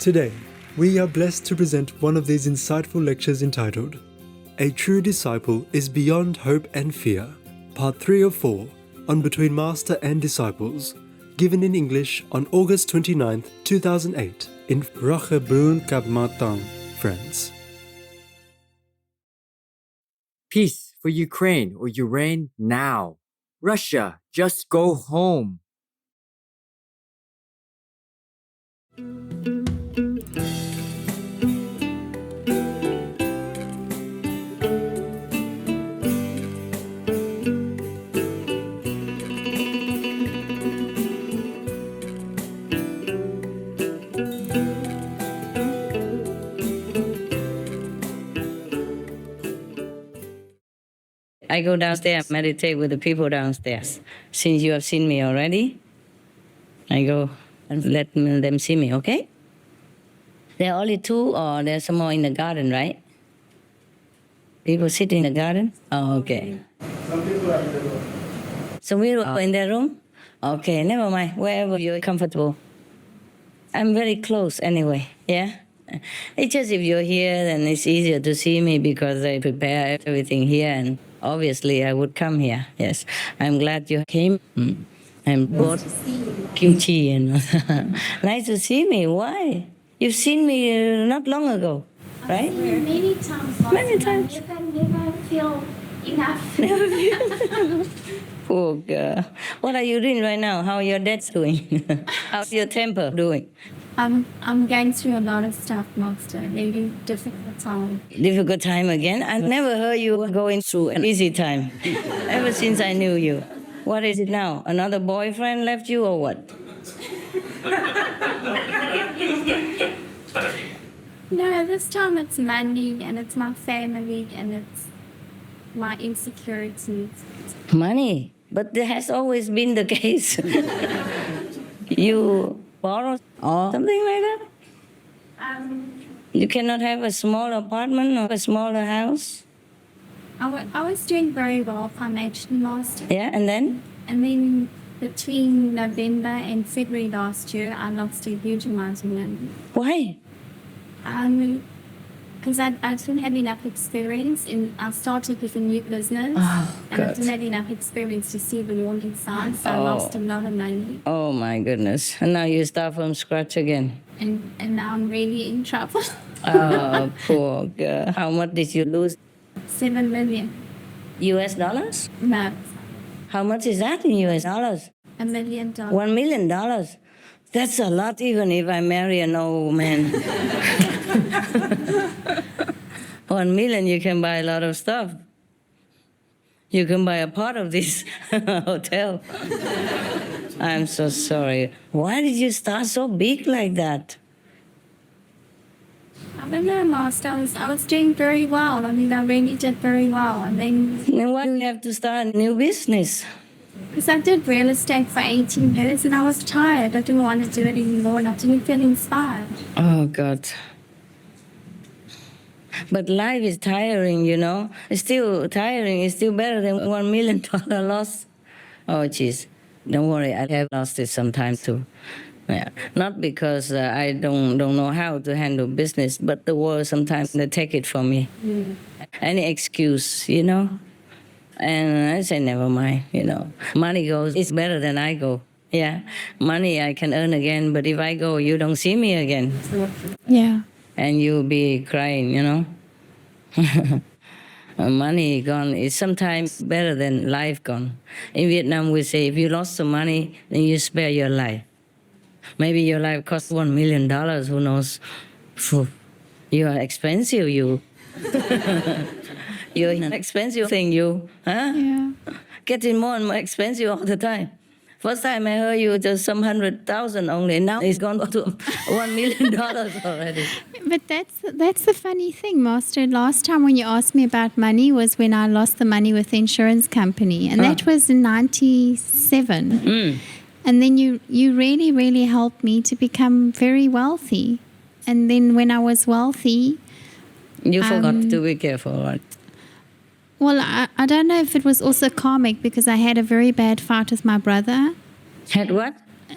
Today, we are blessed to present one of these insightful lectures entitled, A True Disciple is Beyond Hope and Fear, Part 3 of 4, on Between Master and Disciples, given in English on August 29, 2008, in Roquebrune-Cap-Martin, France. Peace for Ukraine or Ukraine now. Russia, just go home. I go downstairs, meditate with the people downstairs. Since you have seen me already, I go and let them see me, okay? There are only two, or there's some more in the garden, right? People sit in the garden? Oh, okay. Some people are in the room. Some people are in their room? Okay, never mind, wherever you're comfortable. I'm very close anyway, yeah? It's just if you're here, then it's easier to see me because I prepare everything here, and obviously I would come here, yes. I'm glad you came and brought kimchi. And nice to see me. Why? You've seen me not long ago, right? Many times. Many times. Never feel enough. Poor girl. What are you doing right now? How are your dads doing? How's your temper doing? I'm going through a lot of stuff, Master. Maybe difficult time. Difficult time again? I've never heard you going through an easy time ever since I knew you. What is it now? Another boyfriend left you or what? No, this time it's money and it's my family and it's my insecurities. Money? But that has always been the case. You borrow or something like that? You cannot have a small apartment or a smaller house? I was doing very well financially, Master. Yeah, and then? And then between November and February last year, I lost a huge amount of money. Why? Because I didn't have enough experience, and I started with a new business, and I didn't have enough experience to see the warning signs, so I lost a lot of money. Oh my goodness. And now you start from scratch again. And now I'm really in trouble. Oh, poor girl. How much did you lose? 7 million. US dollars? No, How much is that in US dollars? $1 million. $1 million. That's a lot even if I marry an old man. 1 million, you can buy a lot of stuff. You can buy a part of this hotel. I'm so sorry. Why did you start so big like that? I don't know, Master. I was doing very well. I mean, I really did very well. And then, Why do you have to start a new business? because I did real estate for 18 years and I was tired. I didn't want to do it anymore and I didn't feel inspired. Oh, God. But life is tiring, you know. It's still tiring. It's still better than $1 million loss. Oh, jeez. Don't worry. I have lost it sometime too. Yeah. Not because I don't know how to handle business, but the world sometimes they take it from me. Any excuse, you know. And I say, never mind, you know. Money goes, it's better than I go. Yeah. Money I can earn again, but if I go, you don't see me again. Yeah. And you'll be crying, you know. Money gone is sometimes better than life gone. In Vietnam, we say, if you lost some money, then you spare your life. Maybe your life costs $1 million, who knows. Phew. You are expensive, you. You're an expensive thing, you. Huh? Yeah. Getting more and more expensive all the time. First time I heard you, just some 100,000 only. Now it's gone to $1 million already. But that's the funny thing, Master. Last time when you asked me about money was when I lost the money with the insurance company. And that was in 97. And then you really, really helped me to become very wealthy. And then when I was wealthy... You forgot to be careful, right? Well, I don't know if it was also karmic because I had a very bad fight with my brother. Had what?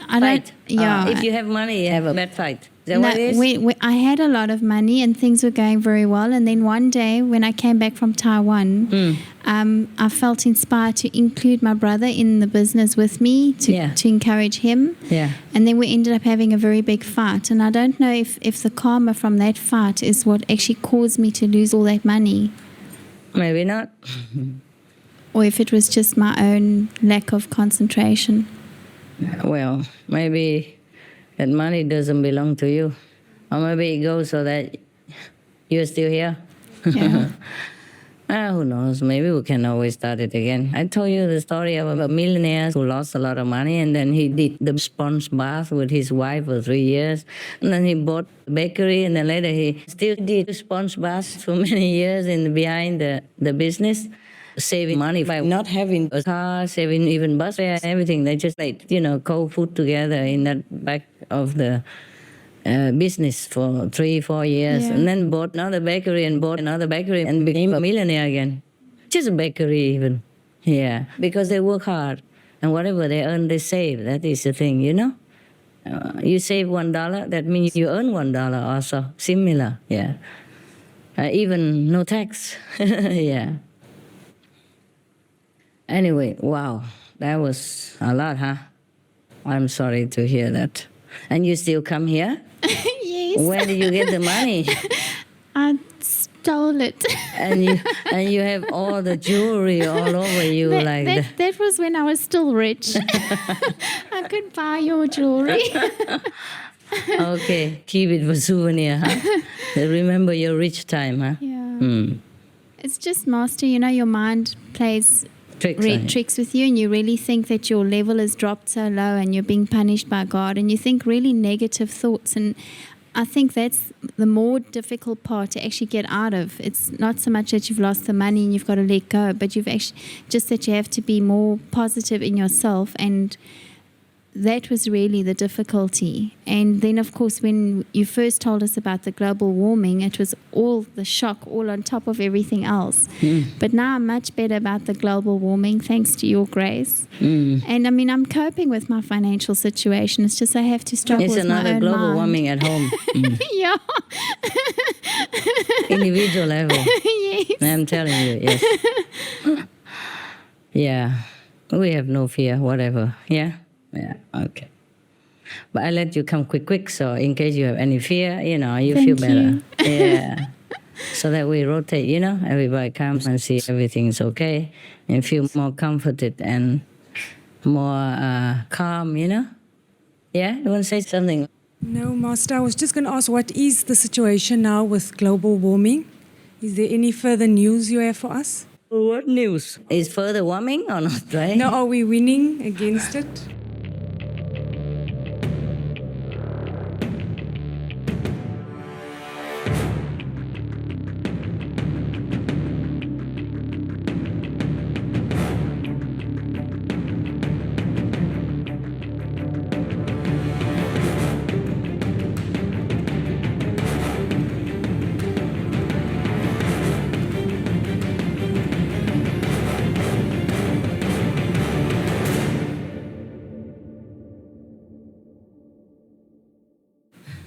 I Fight. don't. Yeah. If you have money, you have a bad fight. Is that No, what it is? I had a lot of money and things were going very well. And then one day when I came back from Taiwan, I felt inspired to include my brother in the business with me to encourage him. Yeah. And then we ended up having a very big fight. And I don't know if the karma from that fight is what actually caused me to lose all that money, Maybe not. or if it was just my own lack of concentration. Well, maybe that money doesn't belong to you. Or maybe it goes so that you're still here. Yeah. Who knows? Maybe we can always start it again. I told you the story of a millionaire who lost a lot of money and then he did the sponge bath with his wife for 3 years. And then he bought a bakery and then later he still did sponge baths for many years behind the business. Saving money by not having a car, saving even bus fare, everything. They just ate, cold food together in that back of the business for 3-4 years, Yeah. and then bought another bakery and bought another bakery and became a millionaire again. Just a bakery even. Yeah, because they work hard and whatever they earn, they save. That is the thing, you save $1, that means you earn $1 also. Similar, yeah. Even no tax, yeah. Anyway, wow, that was a lot, huh? I'm sorry to hear that. And you still come here? Yes. Where did you get the money? I stole it. And you have all the jewelry all over you like that. That was when I was still rich. I could buy your jewelry. Okay, keep it for souvenir, huh? Remember your rich time, huh? Yeah. It's just, Master, your mind plays Tricks on you. tricks with you, and you really think that your level has dropped so low and you're being punished by God, and you think really negative thoughts. And I think that's the more difficult part to actually get out of. It's not so much that you've lost the money and you've got to let go, but you've actually just that you have to be more positive in yourself, and that was really the difficulty. And then, of course, when you first told us about the global warming, it was all the shock, all on top of everything else. But now I'm much better about the global warming, thanks to your grace. And I mean, I'm coping with my financial situation. It's just I have to struggle It's with my another own global mind. warming at home. Yeah. Individual level. Yes. I'm telling you, yes. Yeah, we have no fear, whatever. Yeah? Yeah, okay. But I let you come quick, so in case you have any fear, you feel Thank better. you. Yeah. So that we rotate, everybody comes and see everything's okay and feel more comforted and more calm, Yeah? You want to say something? No, Master, I was just going to ask, what is the situation now with global warming? Is there any further news you have for us? What news? Is further warming or not, right? No, are we winning against it?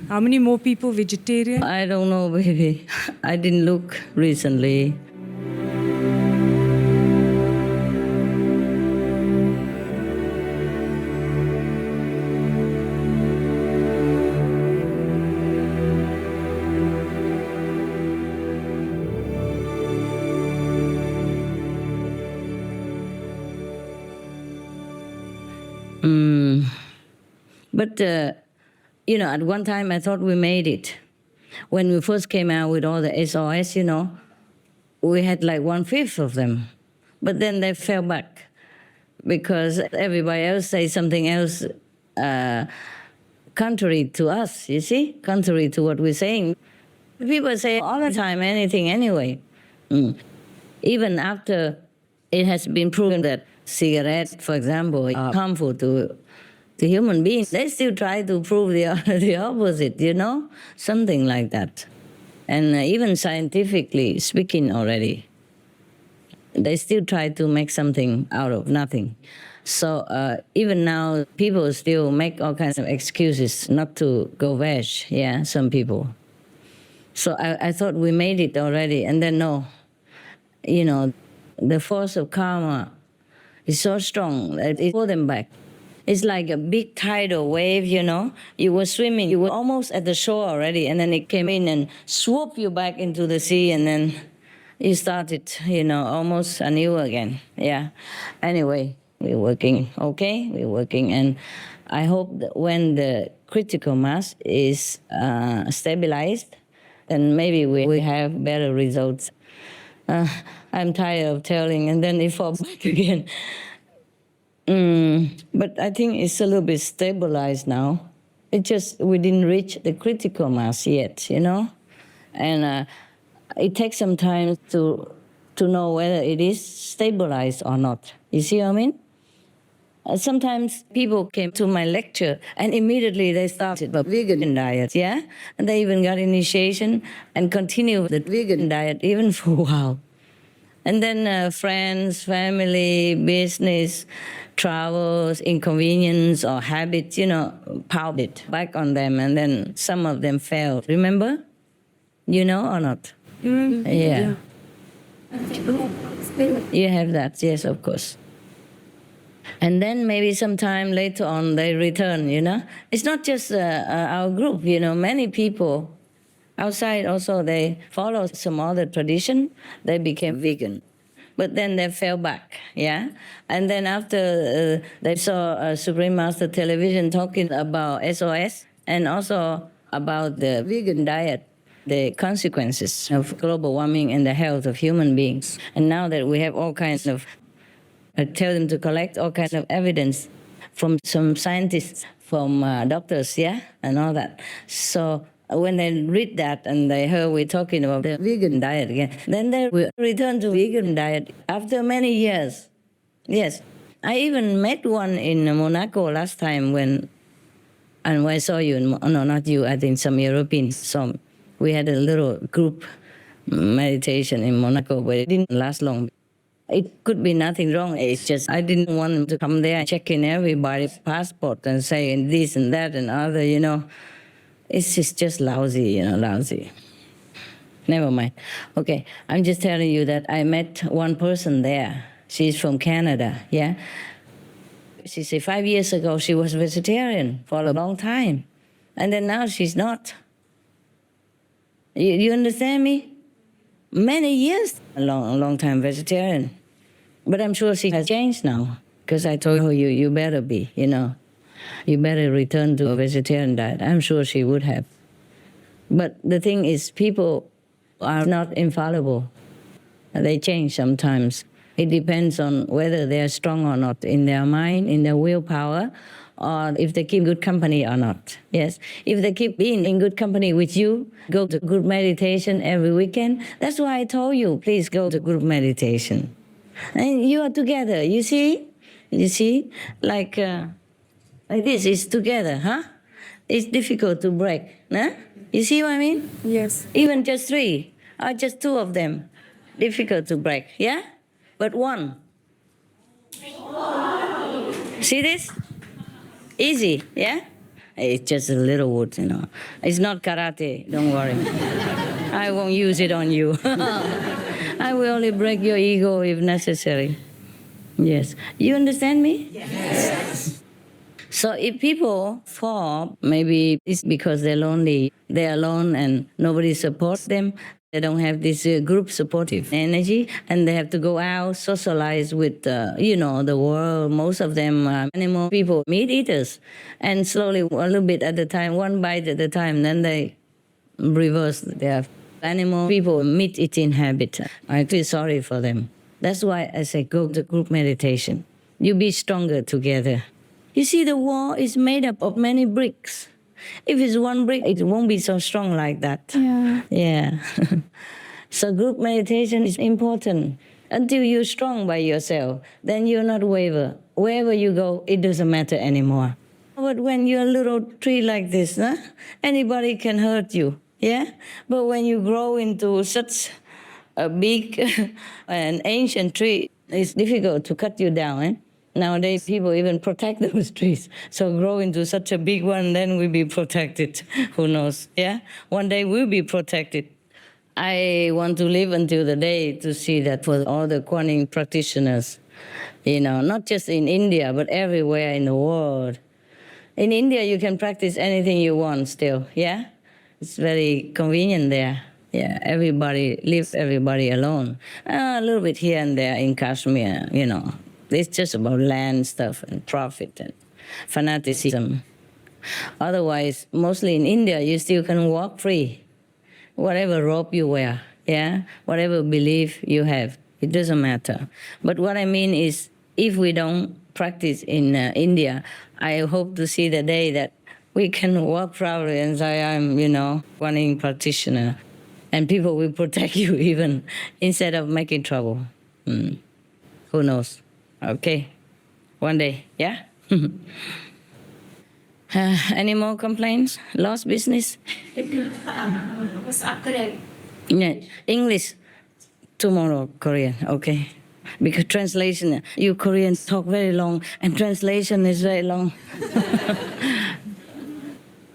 How many more people vegetarian? I don't know, baby. I didn't look recently. But, at one time I thought we made it. When we first came out with all the SOS, we had like 1/5 of them. But then they fell back because everybody else says something else contrary to us, you see, contrary to what we're saying. People say all the time anything anyway. Even after it has been proven that cigarettes, for example, are harmful to human beings, they still try to prove the opposite, something like that. And even scientifically speaking already, they still try to make something out of nothing. So even now, people still make all kinds of excuses not to go veg. Yeah, some people. So I thought we made it already, and then no, the force of karma is so strong that it pulled them back. It's like a big tidal wave, You were swimming, you were almost at the shore already, and then it came in and swooped you back into the sea, and then you started, almost anew again. Yeah. Anyway, we're working, okay? We're working, and I hope that when the critical mass is stabilized, then maybe we have better results. I'm tired of telling, and then it falls back again. But I think it's a little bit stabilized now. We didn't reach the critical mass yet, And it takes some time to know whether it is stabilized or not. You see what I mean? Sometimes people came to my lecture and immediately they started a vegan diet, yeah? And they even got initiation and continued the vegan diet even for a while. And then friends, family, business, travels, inconvenience, or habits, piled it back on them, and then some of them failed. Remember? You know or not? Yeah. You have that, yes, of course. And then maybe sometime later on they return, It's not just our group, many people outside also, they follow some other tradition, they became vegan. But then they fell back, yeah? And then after they saw Supreme Master Television talking about SOS and also about the vegan diet, the consequences of global warming and the health of human beings. And now that we have all kinds of, I tell them to collect all kinds of evidence from some scientists, from doctors, yeah, and all that. So when they read that and they heard we're talking about the vegan diet again, then they will return to vegan diet after many years. Yes. I even met one in Monaco last time when I saw you. No, not you, I think some Europeans. So we had a little group meditation in Monaco, but it didn't last long. It could be nothing wrong. It's just I didn't want them to come there and check in everybody's passport and say this and that and other, It's just lousy, lousy. Never mind. Okay, I'm just telling you that I met one person there. She's from Canada, yeah? She said 5 years ago she was vegetarian for a long time. And then now she's not. You understand me? Many years, a long time vegetarian. But I'm sure she has changed now, because I told her, you better be, You better return to a vegetarian diet. I'm sure she would have. But the thing is, people are not infallible. They change sometimes. It depends on whether they're strong or not in their mind, in their willpower, or if they keep good company or not. Yes. If they keep being in good company with you, go to group meditation every weekend. That's why I told you, please go to group meditation. And you are together, you see? You see? Like this is together, huh? It's difficult to break, huh? You see what I mean? Yes. Even just 3 or just 2 of them, difficult to break, yeah? But 1. See this? Easy, yeah? It's just a little wood, It's not karate, don't worry. I won't use it on you. I will only break your ego if necessary. Yes. You understand me? Yes. So if people fall, maybe it's because they're lonely. They're alone and nobody supports them. They don't have this group supportive energy, and they have to go out, socialize with, the world. Most of them are animal people, meat eaters. And slowly, a little bit at a time, one bite at a time, then they reverse their animal people, meat eating habit. I feel sorry for them. That's why I say go to group meditation. You be stronger together. You see, the wall is made up of many bricks. If it's one brick, it won't be so strong like that. Yeah. Yeah. So group meditation is important. Until you're strong by yourself, then you're not waver. Wherever you go, it doesn't matter anymore. But when you're a little tree like this, anybody can hurt you, yeah? But when you grow into such a big and ancient tree, it's difficult to cut you down, Nowadays, people even protect those trees. So grow into such a big one, then we'll be protected. Who knows? Yeah? One day we'll be protected. I want to live until the day to see that for all the Kuan Yin practitioners, not just in India, but everywhere in the world. In India, you can practice anything you want still, yeah? It's very convenient there. Yeah, everybody leaves everybody alone. A little bit here and there in Kashmir, It's just about land stuff and profit and fanaticism. Otherwise, mostly in India, you still can walk free. Whatever robe you wear, yeah? Whatever belief you have, it doesn't matter. But what I mean is, if we don't practice in India, I hope to see the day that we can walk proudly and say, I'm, Kuan Yin practitioner. And people will protect you even instead of making trouble. Who knows? Okay. One day, yeah? Any more complaints? Lost business? Yeah. English. Tomorrow, Korean. Okay. Because translation, you Koreans talk very long, and translation is very long.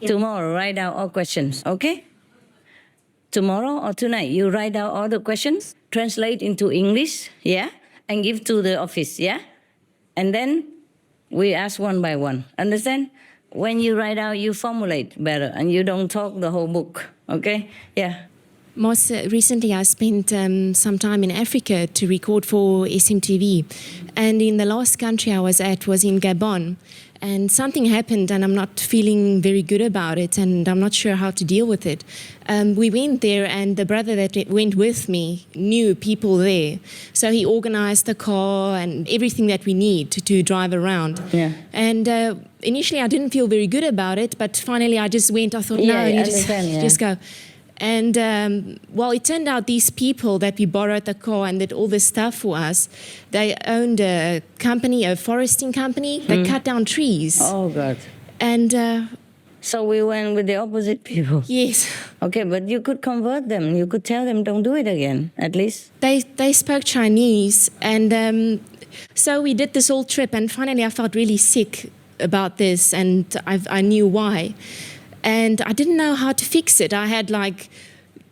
Tomorrow, write down all questions, okay? Tomorrow or tonight, you write down all the questions, translate into English, yeah? And give to the office, yeah? And then we ask one by one. Understand? When you write out, you formulate better, and you don't talk the whole book, okay? Yeah. Most recently, I spent some time in Africa to record for SMTV. And in the last country I was at was in Gabon. And something happened, and I'm not feeling very good about it, and I'm not sure how to deal with it. We went there, and the brother that went with me knew people there. So he organized the car and everything that we need to drive around. Yeah. And initially, I didn't feel very good about it, but finally I just went. I thought, Yeah, no, I just go. And, it turned out these people that we borrowed the car and did all this stuff for us, they owned a company, a foresting company, that cut down trees. Oh, God. And... So we went with the opposite people. Yes. Okay, but you could convert them. You could tell them, don't do it again, at least. They spoke Chinese, and so we did this whole trip, and finally I felt really sick about this, and I knew why. And I didn't know how to fix it. I had like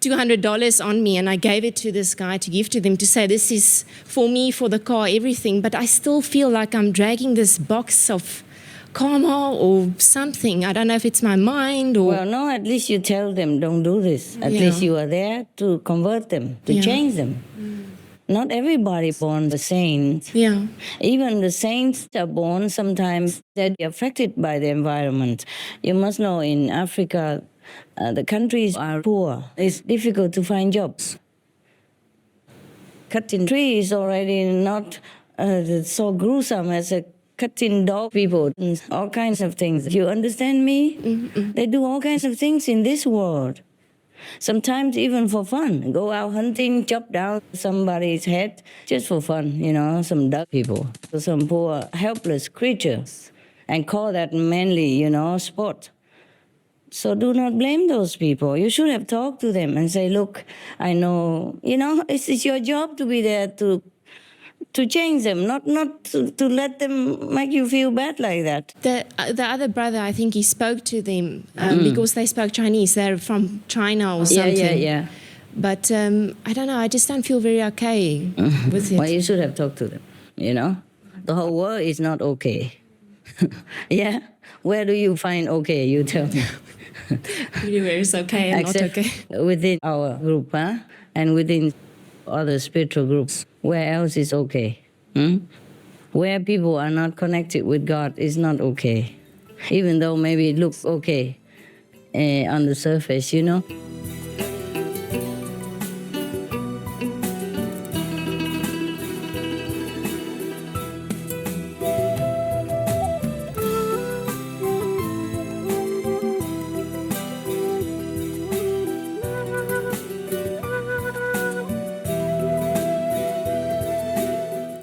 $200 on me, and I gave it to this guy to give to them to say, this is for me, for the car, everything. But I still feel like I'm dragging this box of karma or something. I don't know if it's my mind or... Well, no, at least you tell them, don't do this. At least you are there to convert them, to change them. Not everybody born the saint. Yeah. Even the saints are born, sometimes they're affected by the environment. You must know in Africa, the countries are poor. It's difficult to find jobs. Cutting trees is already not so gruesome as cutting dog people, all kinds of things. You understand me? Mm-hmm. They do all kinds of things in this world. Sometimes even for fun. Go out hunting, chop down somebody's head just for fun, some duck people, some poor helpless creatures, and call that mainly, sport. So do not blame those people. You should have talked to them and say, look, I know, it's your job to be there to change them, not to let them make you feel bad like that. The other brother, I think he spoke to them because they spoke Chinese. They're from China or something. Yeah. But I don't know, I just don't feel very okay with it. Well, you should have talked to them, The whole world is not okay. Yeah? Where do you find okay? You tell me. Where is okay and Except not okay? within our group, and within other spiritual groups. Where else is okay? Where people are not connected with God is not okay. Even though maybe it looks okay on the surface,